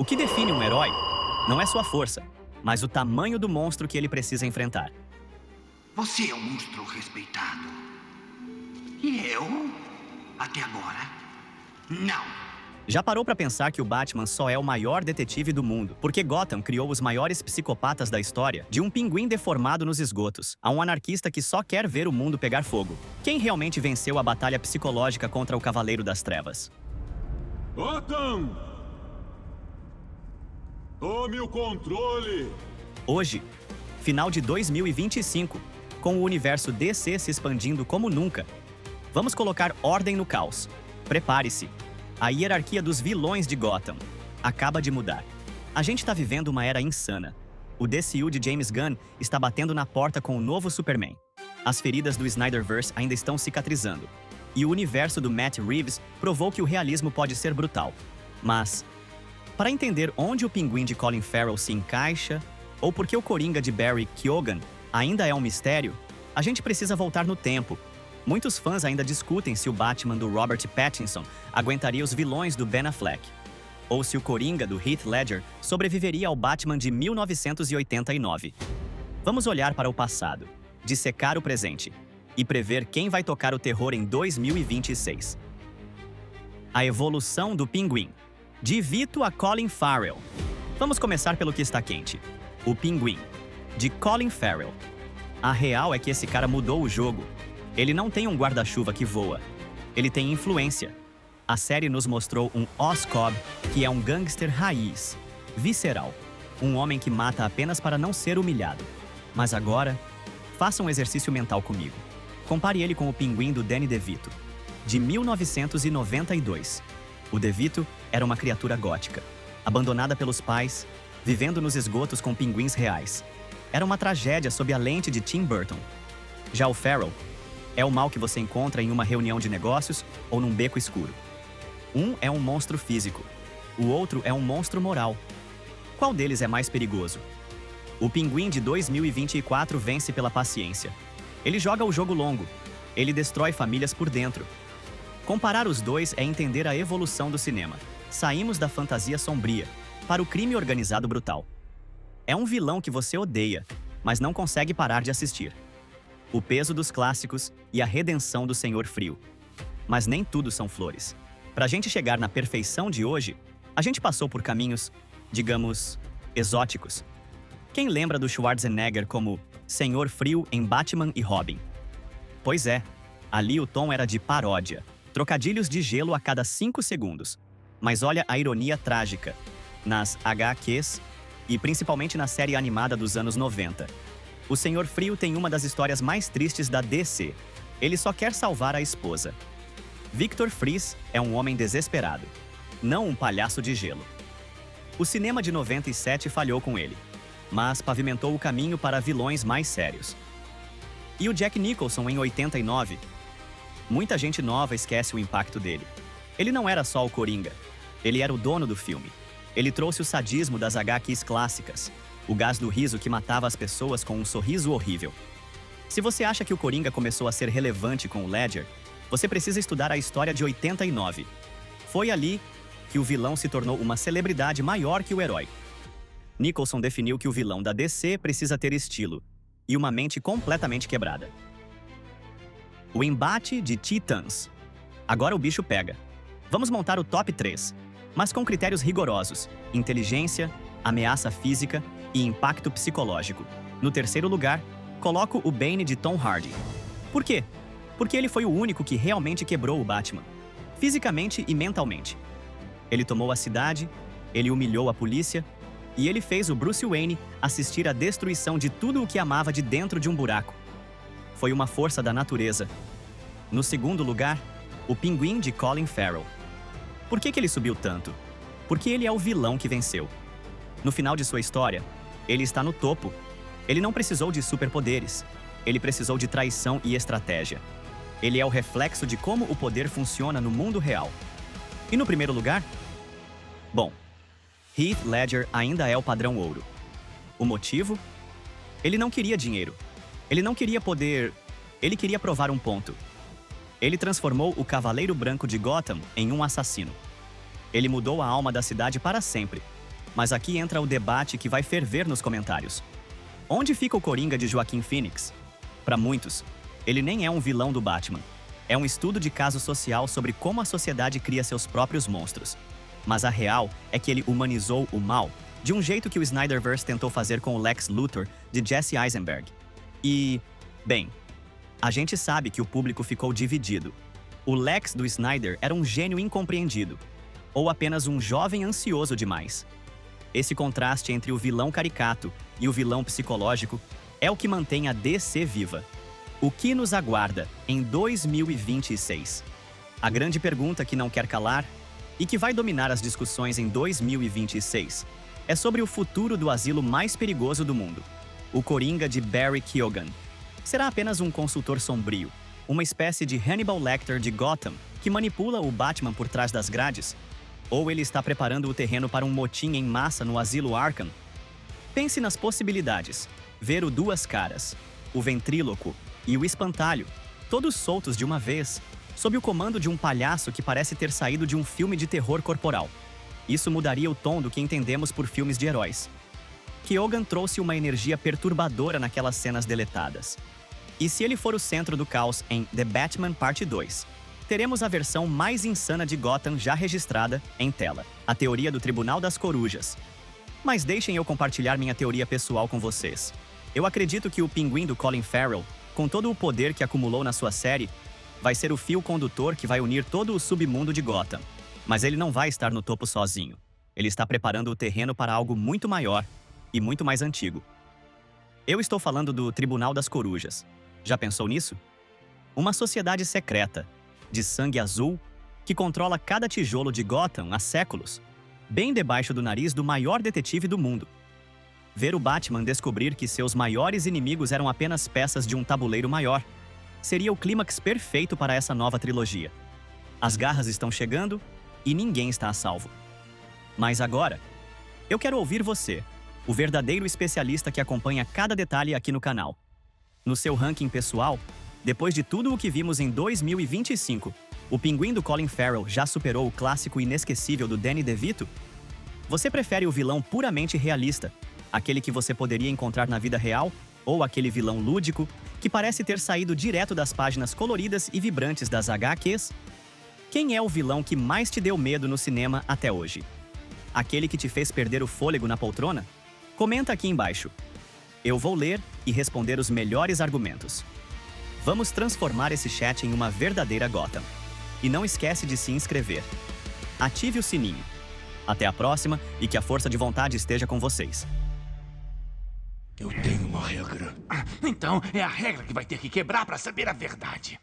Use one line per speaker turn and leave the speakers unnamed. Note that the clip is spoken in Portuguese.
O que define um herói não é sua força, mas o tamanho do monstro que ele precisa enfrentar.
Você é um monstro respeitado. E eu? Até agora? Não.
Já parou pra pensar que o Batman só é o maior detetive do mundo, porque Gotham criou os maiores psicopatas da história, de um pinguim deformado nos esgotos, a um anarquista que só quer ver o mundo pegar fogo. Quem realmente venceu a batalha psicológica contra o Cavaleiro das Trevas?
Gotham! Tome o controle!
Hoje, final de 2025, com o universo DC se expandindo como nunca, vamos colocar ordem no caos. Prepare-se. A hierarquia dos vilões de Gotham acaba de mudar. A gente tá vivendo uma era insana. O DCU de James Gunn está batendo na porta com o novo Superman. As feridas do Snyderverse ainda estão cicatrizando. E o universo do Matt Reeves provou que o realismo pode ser brutal. Mas, para entender onde o pinguim de Colin Farrell se encaixa, ou por que o Coringa de Barry Keoghan ainda é um mistério, a gente precisa voltar no tempo. Muitos fãs ainda discutem se o Batman do Robert Pattinson aguentaria os vilões do Ben Affleck, ou se o Coringa do Heath Ledger sobreviveria ao Batman de 1989. Vamos olhar para o passado, dissecar o presente e prever quem vai tocar o terror em 2026. A evolução do pinguim. De Vito a Colin Farrell. Vamos começar pelo que está quente. O pinguim, de Colin Farrell. A real é que esse cara mudou o jogo. Ele não tem um guarda-chuva que voa. Ele tem influência. A série nos mostrou um Oscorp, que é um gangster raiz, visceral. Um homem que mata apenas para não ser humilhado. Mas agora, faça um exercício mental comigo. Compare ele com o pinguim do Danny DeVito, de 1992. O DeVito era uma criatura gótica, abandonada pelos pais, vivendo nos esgotos com pinguins reais. Era uma tragédia sob a lente de Tim Burton. Já o Farrell é o mal que você encontra em uma reunião de negócios ou num beco escuro. Um é um monstro físico, o outro é um monstro moral. Qual deles é mais perigoso? O pinguim de 2024 vence pela paciência. Ele joga o jogo longo, ele destrói famílias por dentro. Comparar os dois é entender a evolução do cinema. Saímos da fantasia sombria para o crime organizado brutal. É um vilão que você odeia, mas não consegue parar de assistir. O peso dos clássicos e a redenção do Senhor Frio. Mas nem tudo são flores. Pra gente chegar na perfeição de hoje, a gente passou por caminhos, digamos, exóticos. Quem lembra do Schwarzenegger como Senhor Frio em Batman e Robin? Pois é, ali o tom era de paródia, trocadilhos de gelo a cada 5 segundos. Mas olha a ironia trágica. Nas HQs, e principalmente na série animada dos anos 90. O Senhor Frio tem uma das histórias mais tristes da DC. Ele só quer salvar a esposa. Victor Fries é um homem desesperado, não um palhaço de gelo. O cinema de 97 falhou com ele, mas pavimentou o caminho para vilões mais sérios. E o Jack Nicholson em 89? Muita gente nova esquece o impacto dele. Ele não era só o Coringa, ele era o dono do filme. Ele trouxe o sadismo das HQs clássicas, o gás do riso que matava as pessoas com um sorriso horrível. Se você acha que o Coringa começou a ser relevante com o Ledger, você precisa estudar a história de 89. Foi ali que o vilão se tornou uma celebridade maior que o herói. Nicholson definiu que o vilão da DC precisa ter estilo e uma mente completamente quebrada. O embate de Titãs. Agora o bicho pega. Vamos montar o top 3, mas com critérios rigorosos: inteligência, ameaça física e impacto psicológico. No terceiro lugar, coloco o Bane de Tom Hardy. Por quê? Porque ele foi o único que realmente quebrou o Batman, fisicamente e mentalmente. Ele tomou a cidade, ele humilhou a polícia, e ele fez o Bruce Wayne assistir à destruição de tudo o que amava de dentro de um buraco. Foi uma força da natureza. No segundo lugar, o Pinguim de Colin Farrell. Por que ele subiu tanto? Porque ele é o vilão que venceu. No final de sua história, ele está no topo. Ele não precisou de superpoderes. Ele precisou de traição e estratégia. Ele é o reflexo de como o poder funciona no mundo real. E no primeiro lugar? Bom, Heath Ledger ainda é o padrão ouro. O motivo? Ele não queria dinheiro. Ele não queria poder. Ele queria provar um ponto. Ele transformou o Cavaleiro Branco de Gotham em um assassino. Ele mudou a alma da cidade para sempre, Mas aqui entra o debate que vai ferver nos comentários. Onde fica o Coringa de Joaquin Phoenix? Para muitos, ele nem é um vilão do Batman. É um estudo de caso social sobre como a sociedade cria seus próprios monstros. Mas a real é que ele humanizou o mal de um jeito que o Snyderverse tentou fazer com o Lex Luthor de Jesse Eisenberg. E, bem, a gente sabe que o público ficou dividido. O Lex do Snyder era um gênio incompreendido, ou apenas um jovem ansioso demais. Esse contraste entre o vilão caricato e o vilão psicológico é o que mantém a DC viva. O que nos aguarda em 2026? A grande pergunta que não quer calar e que vai dominar as discussões em 2026 é sobre o futuro do asilo mais perigoso do mundo, o Coringa de Barry Keoghan. Será apenas um consultor sombrio, uma espécie de Hannibal Lecter de Gotham que manipula o Batman por trás das grades? Ou ele está preparando o terreno para um motim em massa no asilo Arkham? Pense nas possibilidades. Ver o Duas Caras, o Ventríloco e o Espantalho, todos soltos de uma vez, sob o comando de um palhaço que parece ter saído de um filme de terror corporal. Isso mudaria o tom do que entendemos por filmes de heróis. Keoghan trouxe uma energia perturbadora naquelas cenas deletadas. E se ele for o centro do caos em The Batman Parte 2, teremos a versão mais insana de Gotham já registrada em tela, a teoria do Tribunal das Corujas. Mas deixem eu compartilhar minha teoria pessoal com vocês. Eu acredito que o Pinguim do Colin Farrell, com todo o poder que acumulou na sua série, vai ser o fio condutor que vai unir todo o submundo de Gotham. Mas ele não vai estar no topo sozinho. Ele está preparando o terreno para algo muito maior e muito mais antigo. Eu estou falando do Tribunal das Corujas. Já pensou nisso? Uma sociedade secreta, de sangue azul, que controla cada tijolo de Gotham há séculos, bem debaixo do nariz do maior detetive do mundo. Ver o Batman descobrir que seus maiores inimigos eram apenas peças de um tabuleiro maior seria o clímax perfeito para essa nova trilogia. As garras estão chegando e ninguém está a salvo. Mas agora, eu quero ouvir você, o verdadeiro especialista que acompanha cada detalhe aqui no canal. No seu ranking pessoal, depois de tudo o que vimos em 2025, o Pinguim do Colin Farrell já superou o clássico inesquecível do Danny DeVito? Você prefere o vilão puramente realista, aquele que você poderia encontrar na vida real, ou aquele vilão lúdico que parece ter saído direto das páginas coloridas e vibrantes das HQs? Quem é o vilão que mais te deu medo no cinema até hoje? Aquele que te fez perder o fôlego na poltrona? Comenta aqui embaixo. Eu vou ler e responder os melhores argumentos. Vamos transformar esse chat em uma verdadeira Gotham. E não esquece de se inscrever. Ative o sininho. Até a próxima e que a força de vontade esteja com vocês.
Eu tenho uma regra.
Então é a regra que vai ter que quebrar para saber a verdade.